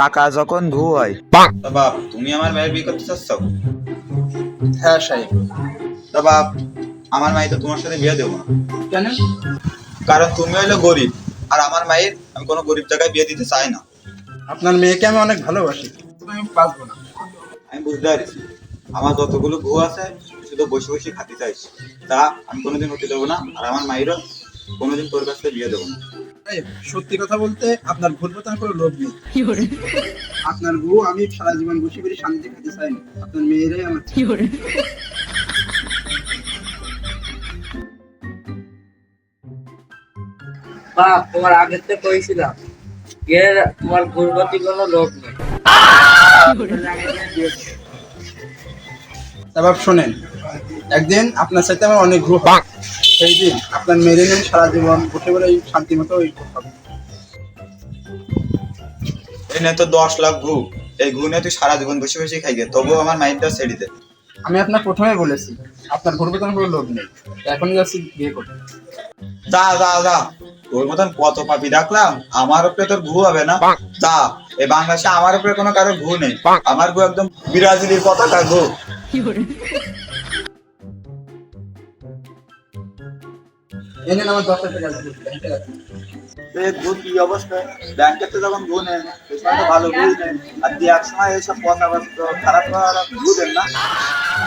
টাকা যখন ঘু হয়। তা বাপ, তুমি আমার মেয়ের বিয়ে করতে চাচ্ছ? হ্যাঁ সাহেব। তা বাপ, আমার মাই তো তোমার সাথে বিয়ে দেবো না। কেন? কারণ তুমি হইলো গরিব, আর আমার মায়ের আমি কোনো গরিব জায়গায় বিয়ে দিতে চাই না। আপনার মেয়েকে আমি অনেক ভালোবাসি, তবে আমি বাঁচবো না। আমি বুঝতে পারছি, আমার যতগুলো ঘু আছে শুধু বসে বসে খাতে চাইছি, তা আমি কোনোদিন হতে দেবো না। আর আমার মায়েরও কোনোদিন তোর কাছ থেকে বিয়ে দেবো না। সাহেব, সত্যি কথা বলতে আপনার ভুল বোঝার কোনো লোভ নেই। আপনার বউ আমি সারা জীবন বসে বসে শান্তিতে খেতে চাই না। আপনার মেয়েরাই আমার চাই। বাপ, তোমার আগের থেকে কইছিলাম এর তোমার গুরুগতি কোনো লোক নেই। তা বাপ শোনেন, একদিন আপনার সাথে আমার অনেক গ্রুপ, সেই দিন আপনার মেয়েরে নিয়ে সারা জীবন বসে বলে শান্তি মতো ওই খাবো। এই নে তো 10 লাখ ঘু, এই ঘু নিয়ে তুই সারা জীবন বসে বসে খাই গে, তবুও আমার মাইন্ডটা ছেড়ে দে। আমি আপনার প্রথমে বলেছি আপনার ভুল বোঝার কোনো লোভ নেই। এখন যাচ্ছি বিয়ে করতে। যা যা যা, তোর মতন কত পাপি ডাকলাম, আমার উপরে তোর ঘু হবে না। যা, এই বাংলাদেশে আমার উপরে কোনো কারোর ঘু নেই, আমার ঘু একদম ব্রাজিলের পতাকা ঘু। এই নেন আমার 10,000 টাকা ব্যাংকে রাখুন। এই ঘু কি অবস্থা, ব্যাংকের তো যখন ঘু নেন সেই সময় তো ভালো ঘুই নেন, আর তুই এক সময় এইসব পয়সা খারাপ ঘু দেন না।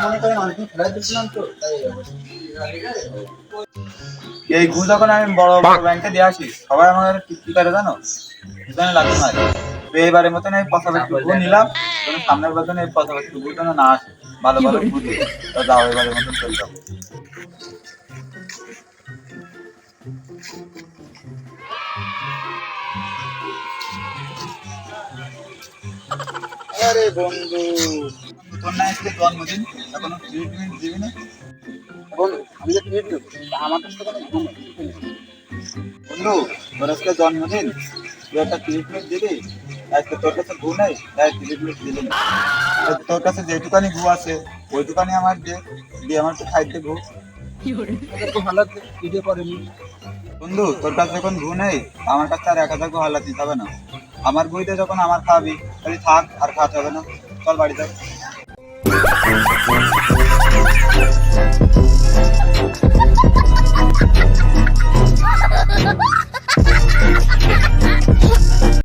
মনে করেন অনেকদিন ফেরত দিচ্ছিলাম তো তাই এই অবস্থা। এই ঘু যখন আমি বড় বড় ব্যাংকে দিয়ে আসি, সবাই আমার কি করে জানো, এখানে লাগে না। তো এইবারের মতন এই পয়সা ঘু নিলাম, যেন সামনের বছর এই পয়সা ঘু যেন না আসে, ভালো ভালো ঘু দিয়ে। তো যাও, এবারের মতন চলে যাও। আরে বন্ধু, তোর না আজকে জন্মদিন, এখনো ট্রিটমেন্ট দিবি না? বন্ধু, আমি যে ট্রিট নেবো আমার কাছে তো কোনো ঘুম নেই। বন্ধু, তোর আজকে জন্মদিন, তুই একটা ট্রিটমেন্ট দিবি। আজকে তোর কাছে ঘু নেই, তাই ট্রিটমেন্ট দিবি না। তোর কাছে যেটুকানি ঘু আছে ওইটুকানি আমার দিয়ে আমার তো খাইতে ঘু। এটা তো ভালো ভিডিও করেনি। বন্ধু, তোর কাছে যখন ঘু নেই, আমার কাছে আর 1,000 ঘু হাল্লা দিতে হবে না। আমার ঘুইতে যখন আমার খাবি, তাহলে থাক, আর খাওয়াতে হবে না। চল বাড়ি যাও।